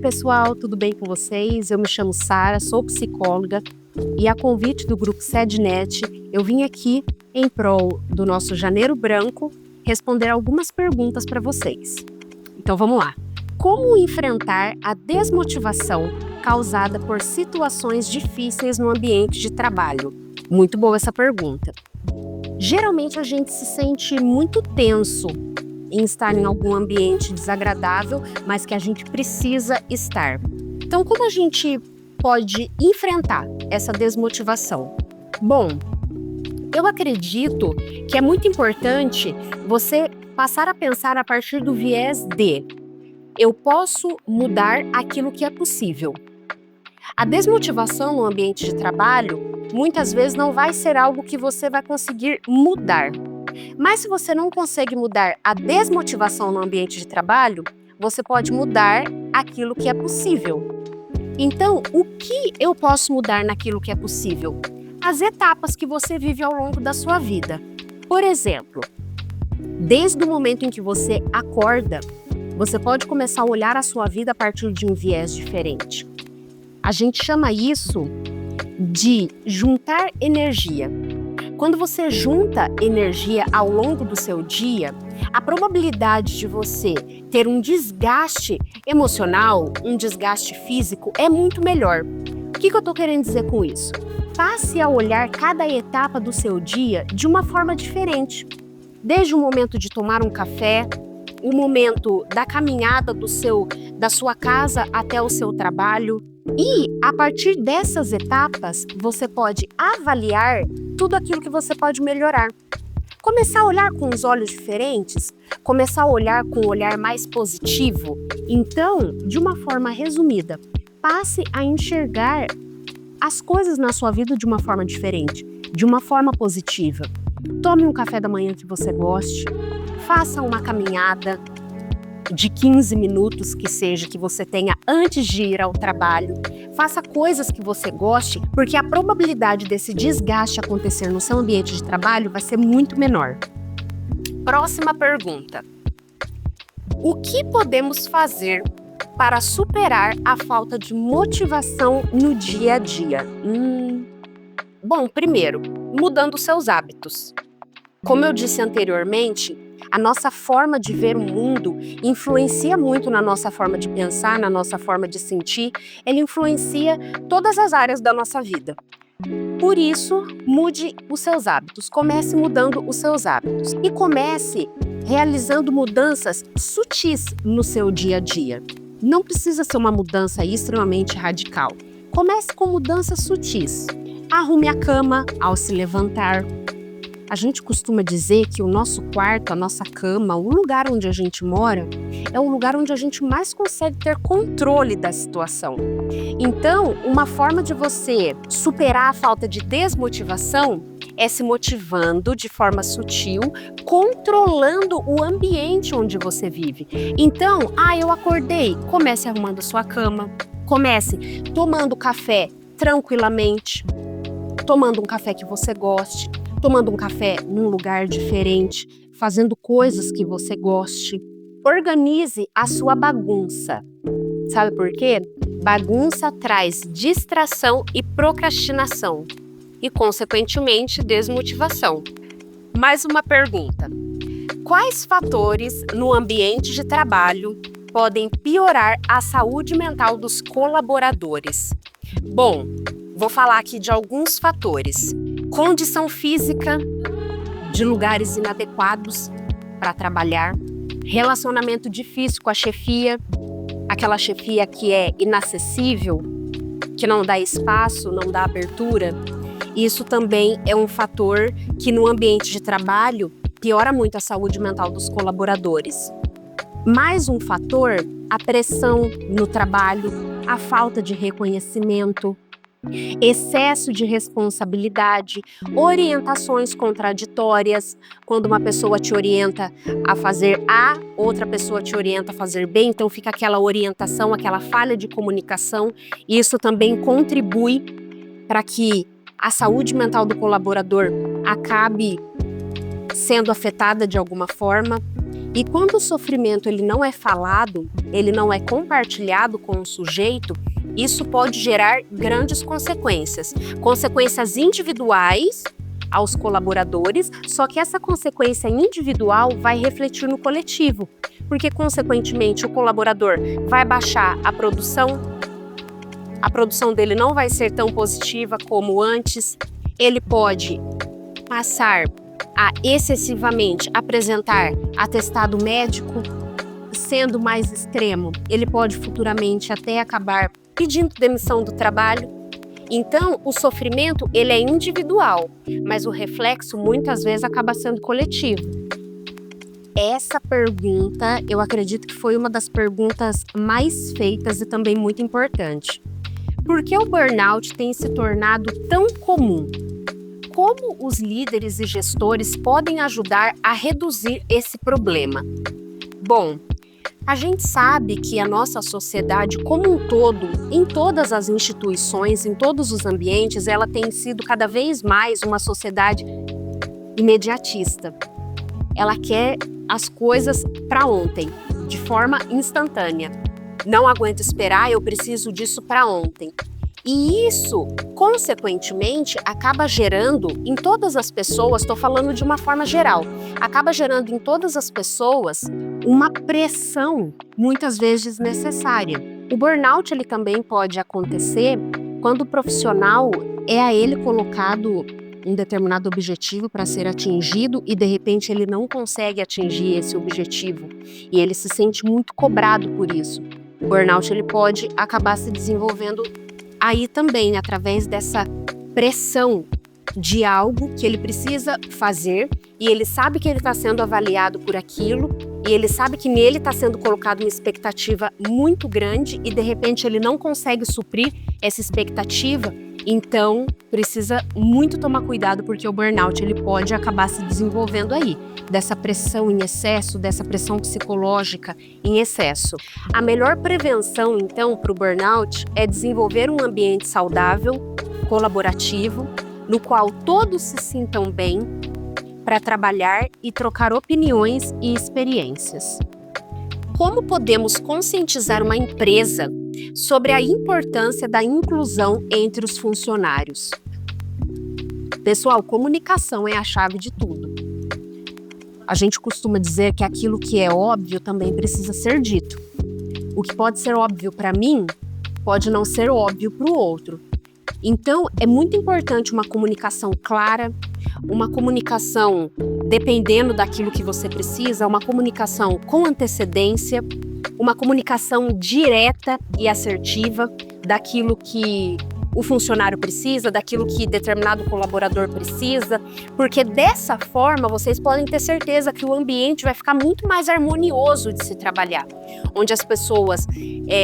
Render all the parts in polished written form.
pessoal, tudo bem com vocês? Eu me chamo Sara, sou psicóloga e a convite do grupo SEDNet, eu vim aqui em prol do nosso Janeiro Branco responder algumas perguntas para vocês. Então vamos lá. Como enfrentar a desmotivação causada por situações difíceis no ambiente de trabalho? Muito boa essa pergunta. Geralmente a gente se sente muito tenso em estar em algum ambiente desagradável, mas que a gente precisa estar. Então, como a gente pode enfrentar essa desmotivação? Bom, eu acredito que é muito importante você passar a pensar a partir do viés de eu posso mudar aquilo que é possível. A desmotivação no ambiente de trabalho muitas vezes não vai ser algo que você vai conseguir mudar. Mas se você não consegue mudar a desmotivação no ambiente de trabalho, você pode mudar aquilo que é possível. Então, o que eu posso mudar naquilo que é possível? As etapas que você vive ao longo da sua vida. Por exemplo, desde o momento em que você acorda, você pode começar a olhar a sua vida a partir de um viés diferente. A gente chama isso de juntar energia. Quando você junta energia ao longo do seu dia, a probabilidade de você ter um desgaste emocional, um desgaste físico é muito melhor. O que eu estou querendo dizer com isso? Passe a olhar cada etapa do seu dia de uma forma diferente. Desde o momento de tomar um café, o momento da caminhada da sua casa até o seu trabalho. E, a partir dessas etapas, você pode avaliar tudo aquilo que você pode melhorar. Começar a olhar com os olhos diferentes, começar a olhar com um olhar mais positivo. Então, de uma forma resumida, passe a enxergar as coisas na sua vida de uma forma diferente, de uma forma positiva. Tome um café da manhã que você goste, faça uma caminhada de 15 minutos que seja que você tenha antes de ir ao trabalho. Faça coisas que você goste, porque a probabilidade desse desgaste acontecer no seu ambiente de trabalho vai ser muito menor. Próxima pergunta. O que podemos fazer para superar a falta de motivação no dia a dia? Bom, primeiro, mudando seus hábitos. Como eu disse anteriormente, a nossa forma de ver o mundo influencia muito na nossa forma de pensar, na nossa forma de sentir. Ele influencia todas as áreas da nossa vida. Por isso, mude os seus hábitos. Comece mudando os seus hábitos. E comece realizando mudanças sutis no seu dia a dia. Não precisa ser uma mudança extremamente radical. Comece com mudanças sutis. Arrume a cama ao se levantar. A gente costuma dizer que o nosso quarto, a nossa cama, o lugar onde a gente mora, é o lugar onde a gente mais consegue ter controle da situação. Então, uma forma de você superar a falta de desmotivação é se motivando de forma sutil, controlando o ambiente onde você vive. Então, eu acordei, comece arrumando a sua cama, comece tomando café tranquilamente, tomando um café que você goste, tomando um café num lugar diferente, fazendo coisas que você goste. Organize a sua bagunça. Sabe por quê? Bagunça traz distração e procrastinação e, consequentemente, desmotivação. Mais uma pergunta. Quais fatores no ambiente de trabalho podem piorar a saúde mental dos colaboradores? Bom, vou falar aqui de alguns fatores. Condição física, de lugares inadequados para trabalhar, relacionamento difícil com a chefia, aquela chefia que é inacessível, que não dá espaço, não dá abertura. Isso também é um fator que no ambiente de trabalho piora muito a saúde mental dos colaboradores. Mais um fator, a pressão no trabalho, a falta de reconhecimento, excesso de responsabilidade, orientações contraditórias. Quando uma pessoa te orienta a fazer A, outra pessoa te orienta a fazer B, então fica aquela orientação, aquela falha de comunicação. E isso também contribui para que a saúde mental do colaborador acabe sendo afetada de alguma forma. E quando o sofrimento ele não é falado, ele não é compartilhado com o sujeito, isso pode gerar grandes consequências. Consequências individuais aos colaboradores, só que essa consequência individual vai refletir no coletivo, porque, consequentemente, o colaborador vai baixar a produção dele não vai ser tão positiva como antes, ele pode passar a excessivamente apresentar atestado médico, sendo mais extremo, ele pode futuramente até acabar pedindo demissão do trabalho. Então, o sofrimento ele é individual, mas o reflexo muitas vezes acaba sendo coletivo. Essa pergunta, eu acredito que foi uma das perguntas mais feitas e também muito importante. Por que o burnout tem se tornado tão comum? Como os líderes e gestores podem ajudar a reduzir esse problema? Bom, a gente sabe que a nossa sociedade como um todo, em todas as instituições, em todos os ambientes, ela tem sido cada vez mais uma sociedade imediatista. Ela quer as coisas para ontem, de forma instantânea. Não aguento esperar, eu preciso disso para ontem. E isso, consequentemente, acaba gerando em todas as pessoas, estou falando de uma forma geral, acaba gerando em todas as pessoas uma pressão muitas vezes desnecessária. O burnout ele também pode acontecer quando o profissional é a ele colocado um determinado objetivo para ser atingido e de repente ele não consegue atingir esse objetivo e ele se sente muito cobrado por isso. O burnout ele pode acabar se desenvolvendo aí também, através dessa pressão de algo que ele precisa fazer e ele sabe que ele está sendo avaliado por aquilo e ele sabe que nele está sendo colocada uma expectativa muito grande e de repente ele não consegue suprir essa expectativa, então precisa muito tomar cuidado porque o burnout ele pode acabar se desenvolvendo aí, dessa pressão em excesso, dessa pressão psicológica em excesso. A melhor prevenção então para o burnout é desenvolver um ambiente saudável, colaborativo, no qual todos se sintam bem para trabalhar e trocar opiniões e experiências. Como podemos conscientizar uma empresa sobre a importância da inclusão entre os funcionários? Pessoal, comunicação é a chave de tudo. A gente costuma dizer que aquilo que é óbvio também precisa ser dito. O que pode ser óbvio para mim, pode não ser óbvio para o outro. Então, é muito importante uma comunicação clara, uma comunicação dependendo daquilo que você precisa, uma comunicação com antecedência, uma comunicação direta e assertiva daquilo que o funcionário precisa, daquilo que determinado colaborador precisa, porque dessa forma vocês podem ter certeza que o ambiente vai ficar muito mais harmonioso de se trabalhar, onde as pessoas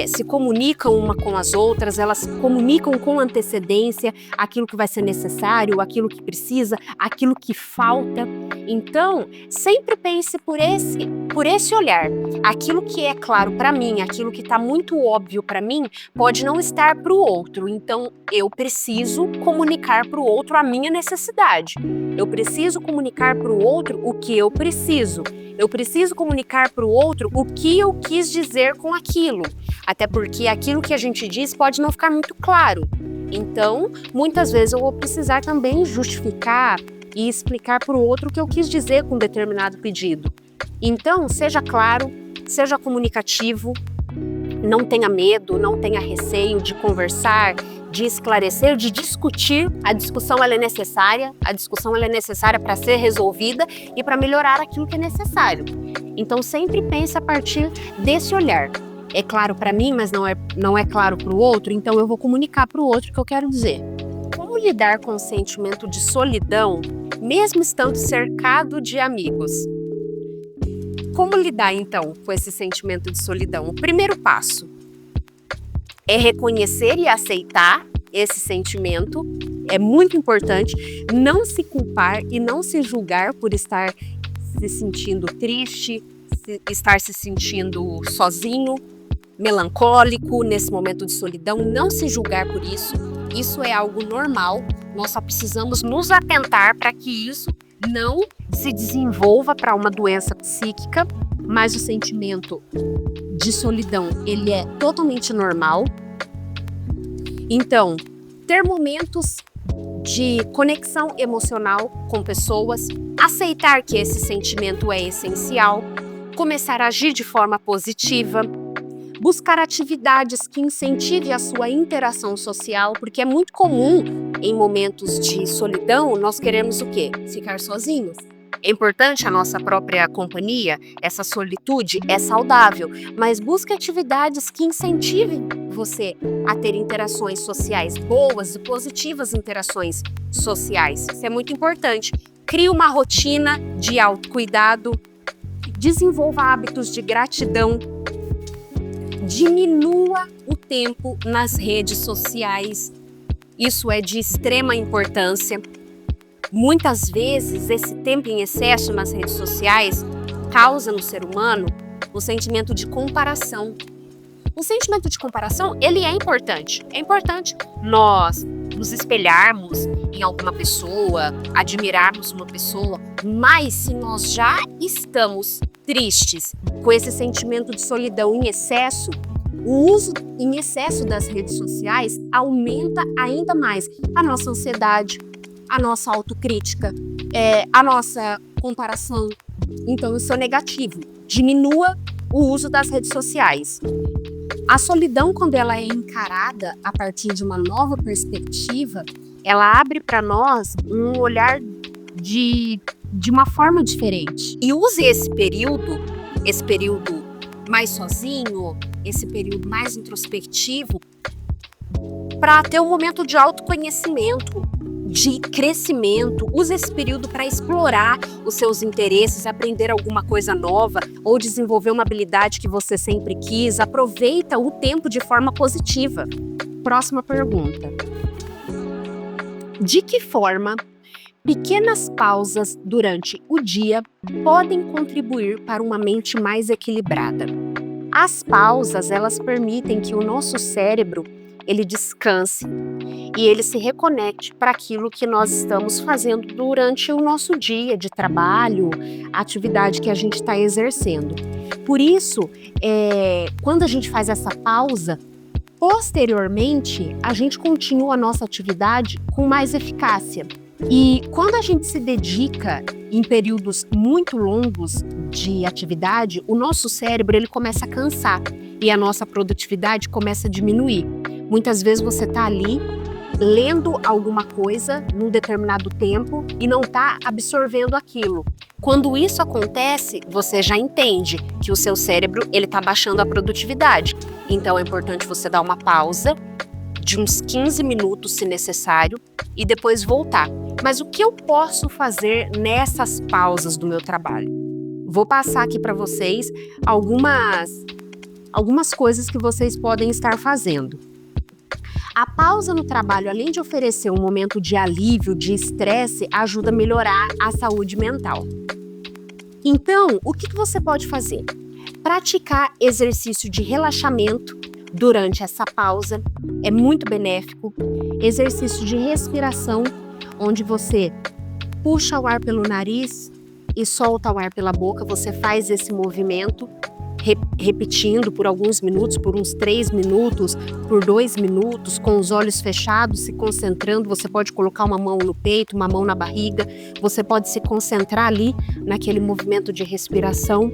se comunicam uma com as outras, elas comunicam com antecedência aquilo que vai ser necessário, aquilo que precisa, aquilo que falta. Então, sempre pense por esse olhar. Aquilo que é claro para mim, aquilo que está muito óbvio para mim, pode não estar para o outro. Então, eu preciso comunicar para o outro a minha necessidade. Eu preciso comunicar para o outro o que eu preciso. Eu preciso comunicar para o outro o que eu quis dizer com aquilo. Até porque aquilo que a gente diz pode não ficar muito claro. Então, muitas vezes eu vou precisar também justificar e explicar para o outro o que eu quis dizer com determinado pedido. Então, seja claro, seja comunicativo, não tenha medo, não tenha receio de conversar, de esclarecer, de discutir. A discussão ela é necessária, para ser resolvida e para melhorar aquilo que é necessário. Então, sempre pense a partir desse olhar. É claro para mim, mas não é claro para o outro, então eu vou comunicar para o outro o que eu quero dizer. Como lidar com o sentimento de solidão, mesmo estando cercado de amigos? Como lidar, então, com esse sentimento de solidão? O primeiro passo é reconhecer e aceitar esse sentimento. É muito importante não se culpar e não se julgar por estar se sentindo triste, estar se sentindo sozinho, melancólico, nesse momento de solidão. Não se julgar por isso. Isso é algo normal. Nós só precisamos nos atentar para que isso não se desenvolva para uma doença psíquica mas o sentimento de solidão, ele é totalmente normal. Então, ter momentos de conexão emocional com pessoas, aceitar que esse sentimento é essencial, começar a agir de forma positiva, buscar atividades que incentivem a sua interação social, porque é muito comum em momentos de solidão nós queremos o quê? Ficar sozinhos. É importante a nossa própria companhia, essa solitude é saudável, mas busque atividades que incentivem você a ter interações sociais boas e positivas interações sociais. Isso é muito importante. Crie uma rotina de autocuidado, desenvolva hábitos de gratidão, diminua o tempo nas redes sociais. Isso é de extrema importância. Muitas vezes, esse tempo em excesso nas redes sociais causa no ser humano o sentimento de comparação. O sentimento de comparação, ele é importante. É importante nós nos espelharmos em alguma pessoa, admirarmos uma pessoa, mas se nós já estamos tristes com esse sentimento de solidão em excesso, o uso em excesso das redes sociais aumenta ainda mais a nossa ansiedade, a nossa autocrítica, a nossa comparação. Então, isso é negativo. Diminua o uso das redes sociais. A solidão, quando ela é encarada a partir de uma nova perspectiva, ela abre para nós um olhar de uma forma diferente. E use esse período mais sozinho, esse período mais introspectivo, para ter um momento de autoconhecimento, de crescimento. Use esse período para explorar os seus interesses, aprender alguma coisa nova ou desenvolver uma habilidade que você sempre quis. Aproveita o tempo de forma positiva. Próxima pergunta. De que forma pequenas pausas durante o dia podem contribuir para uma mente mais equilibrada? As pausas, elas permitem que o nosso cérebro ele descanse e ele se reconecte para aquilo que nós estamos fazendo durante o nosso dia de trabalho, a atividade que a gente está exercendo. Por isso, quando a gente faz essa pausa, posteriormente, a gente continua a nossa atividade com mais eficácia. E quando a gente se dedica em períodos muito longos de atividade, o nosso cérebro ele começa a cansar e a nossa produtividade começa a diminuir. Muitas vezes você está ali lendo alguma coisa num determinado tempo e não está absorvendo aquilo. Quando isso acontece, você já entende que o seu cérebro ele está baixando a produtividade. Então é importante você dar uma pausa de uns 15 minutos, se necessário, e depois voltar. Mas o que eu posso fazer nessas pausas do meu trabalho? Vou passar aqui para vocês algumas coisas que vocês podem estar fazendo. A pausa no trabalho, além de oferecer um momento de alívio, de estresse, ajuda a melhorar a saúde mental. Então, o que você pode fazer? Praticar exercício de relaxamento durante essa pausa é muito benéfico. Exercício de respiração, onde você puxa o ar pelo nariz e solta o ar pela boca. Você faz esse movimento repetindo por alguns minutos, por uns 3 minutos, por 2 minutos, com os olhos fechados, se concentrando. Você pode colocar uma mão no peito, uma mão na barriga, você pode se concentrar ali naquele movimento de respiração.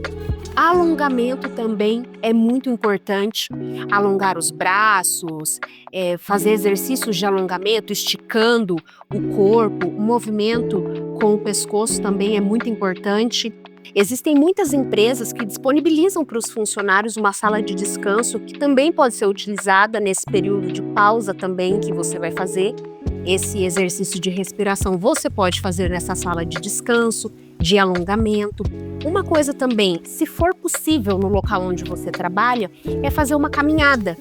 Alongamento também é muito importante, alongar os braços, fazer exercícios de alongamento, esticando o corpo, o movimento com o pescoço também é muito importante. Existem muitas empresas que disponibilizam para os funcionários uma sala de descanso que também pode ser utilizada nesse período de pausa também que você vai fazer. Esse exercício de respiração você pode fazer nessa sala de descanso, de alongamento. Uma coisa também, se for possível no local onde você trabalha, é fazer uma caminhada.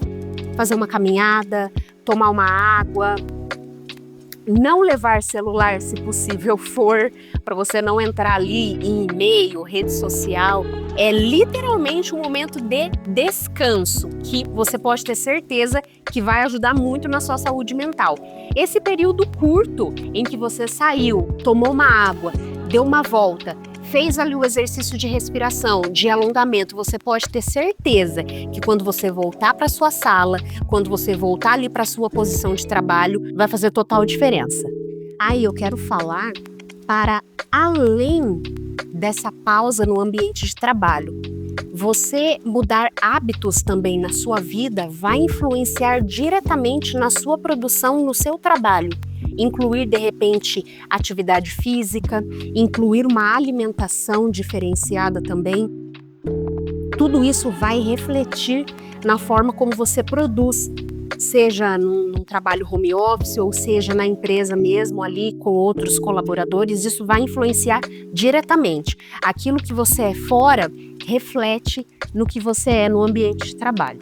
Fazer uma caminhada, tomar uma água. Não levar celular, se possível for, para você não entrar ali em e-mail, rede social. É literalmente um momento de descanso, que você pode ter certeza que vai ajudar muito na sua saúde mental. Esse período curto em que você saiu, tomou uma água, deu uma volta, fez ali o exercício de respiração, de alongamento, você pode ter certeza que quando você voltar para sua sala, quando você voltar ali para sua posição de trabalho, vai fazer total diferença. Aí eu quero falar para além dessa pausa no ambiente de trabalho. Você mudar hábitos também na sua vida vai influenciar diretamente na sua produção, no seu trabalho. Incluir, de repente, atividade física, incluir uma alimentação diferenciada também. Tudo isso vai refletir na forma como você produz, seja num trabalho home office ou seja na empresa mesmo, ali com outros colaboradores. Isso vai influenciar diretamente. Aquilo que você é fora reflete no que você é no ambiente de trabalho.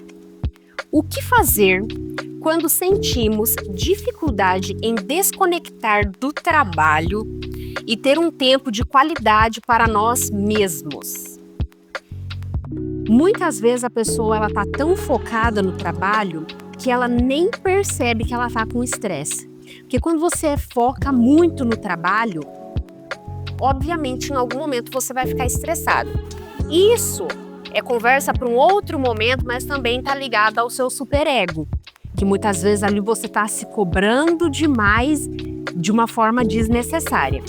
O que fazer quando sentimos dificuldade em desconectar do trabalho e ter um tempo de qualidade para nós mesmos? Muitas vezes a pessoa está tão focada no trabalho que ela nem percebe que ela está com estresse. Porque quando você foca muito no trabalho, obviamente em algum momento você vai ficar estressado. Isso é conversa para um outro momento, mas também está ligado ao seu superego, que muitas vezes ali você está se cobrando demais de uma forma desnecessária.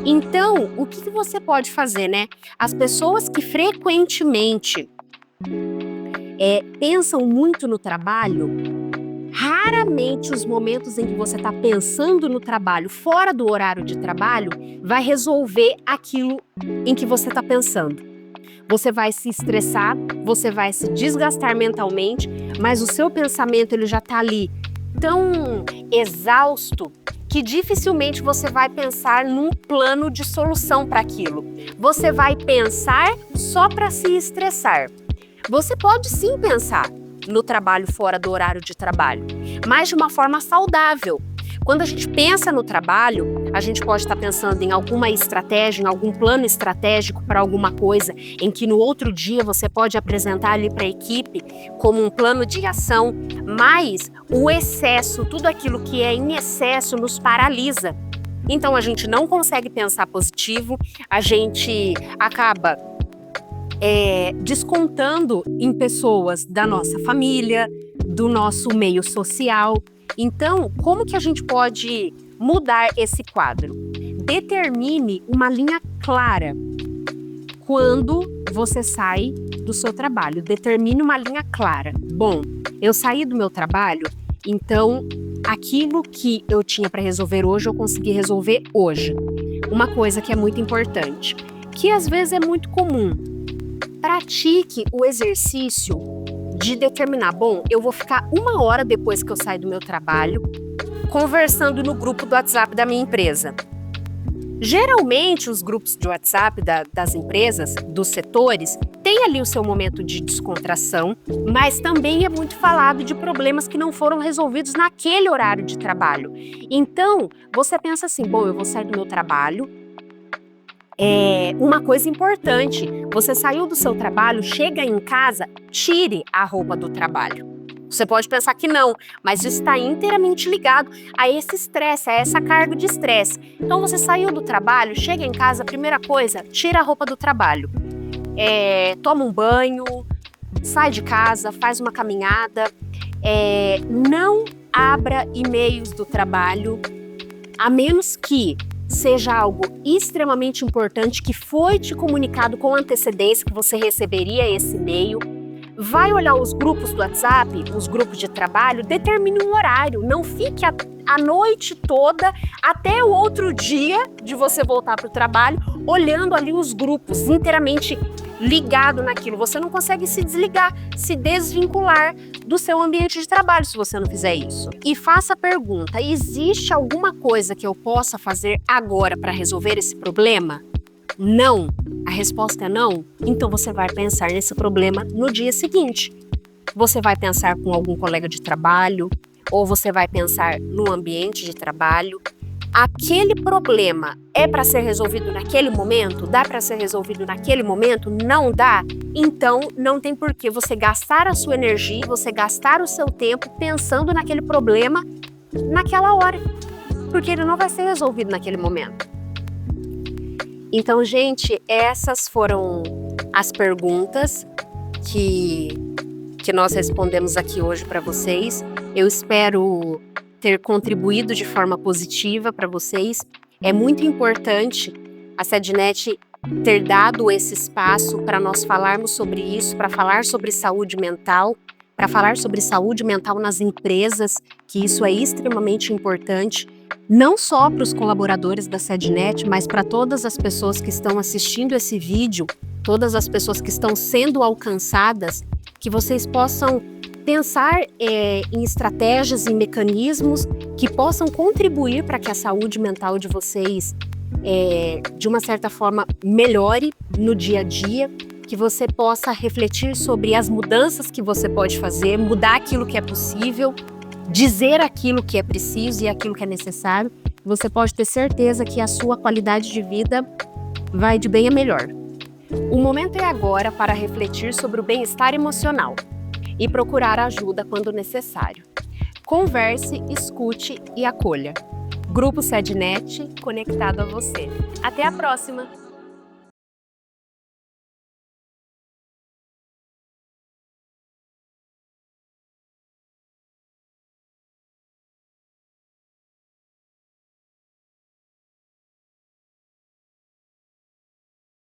Então, o que você pode fazer, né? As pessoas que frequentemente pensam muito no trabalho, raramente os momentos em que você está pensando no trabalho fora do horário de trabalho vai resolver aquilo em que você está pensando. Você vai se estressar, você vai se desgastar mentalmente, mas o seu pensamento ele já está ali tão exausto que dificilmente você vai pensar num plano de solução para aquilo. Você vai pensar só para se estressar. Você pode sim pensar no trabalho fora do horário de trabalho, mas de uma forma saudável. Quando a gente pensa no trabalho, a gente pode estar pensando em alguma estratégia, em algum plano estratégico para alguma coisa, em que no outro dia você pode apresentar ali para a equipe como um plano de ação, mas o excesso, tudo aquilo que é em excesso nos paralisa. Então a gente não consegue pensar positivo, a gente acaba descontando em pessoas da nossa família, do nosso meio social. Então, como que a gente pode mudar esse quadro? Determine uma linha clara quando você sai do seu trabalho. Determine uma linha clara. Bom, eu saí do meu trabalho, então aquilo que eu tinha para resolver hoje, eu consegui resolver hoje. Uma coisa que é muito importante, que às vezes é muito comum. Pratique o exercício de determinar, bom, eu vou ficar 1 hora depois que eu sair do meu trabalho conversando no grupo do WhatsApp da minha empresa. Geralmente os grupos de WhatsApp das empresas, dos setores, têm ali o seu momento de descontração, mas também é muito falado de problemas que não foram resolvidos naquele horário de trabalho. Então, você pensa assim, bom, eu vou sair do meu trabalho. Uma coisa importante, você saiu do seu trabalho, chega em casa, tire a roupa do trabalho. Você pode pensar que não, mas isso está inteiramente ligado a esse estresse, a essa carga de estresse. Então você saiu do trabalho, chega em casa, primeira coisa, tira a roupa do trabalho. Toma um banho, sai de casa, faz uma caminhada. Não abra e-mails do trabalho, a menos que seja algo extremamente importante que foi te comunicado com antecedência que você receberia esse e-mail. Vai olhar os grupos do WhatsApp, os grupos de trabalho, determine um horário, não fique a noite toda até o outro dia de você voltar para o trabalho olhando ali os grupos, inteiramente ligado naquilo. Você não consegue se desligar, se desvincular do seu ambiente de trabalho se você não fizer isso. E faça a pergunta, existe alguma coisa que eu possa fazer agora para resolver esse problema? Não. A resposta é não? Então você vai pensar nesse problema no dia seguinte. Você vai pensar com algum colega de trabalho, ou você vai pensar no ambiente de trabalho. Aquele problema é para ser resolvido naquele momento? Dá para ser resolvido naquele momento? Não dá? Então não tem por que você gastar a sua energia, você gastar o seu tempo pensando naquele problema naquela hora, porque ele não vai ser resolvido naquele momento. Então, gente, essas foram as perguntas que nós respondemos aqui hoje para vocês. Eu espero ter contribuído de forma positiva para vocês. É muito importante a SEDNet ter dado esse espaço para nós falarmos sobre isso, para falar sobre saúde mental, para falar sobre saúde mental nas empresas, que isso é extremamente importante, não só para os colaboradores da SEDNet, mas para todas as pessoas que estão assistindo esse vídeo, todas as pessoas que estão sendo alcançadas, que vocês possam pensar em estratégias e mecanismos que possam contribuir para que a saúde mental de vocês, de uma certa forma, melhore no dia a dia, que você possa refletir sobre as mudanças que você pode fazer, mudar aquilo que é possível, dizer aquilo que é preciso e aquilo que é necessário. Você pode ter certeza que a sua qualidade de vida vai de bem a melhor. O momento é agora para refletir sobre o bem-estar emocional e procurar ajuda quando necessário. Converse, escute e acolha. Grupo SEDNet conectado a você. Até a próxima!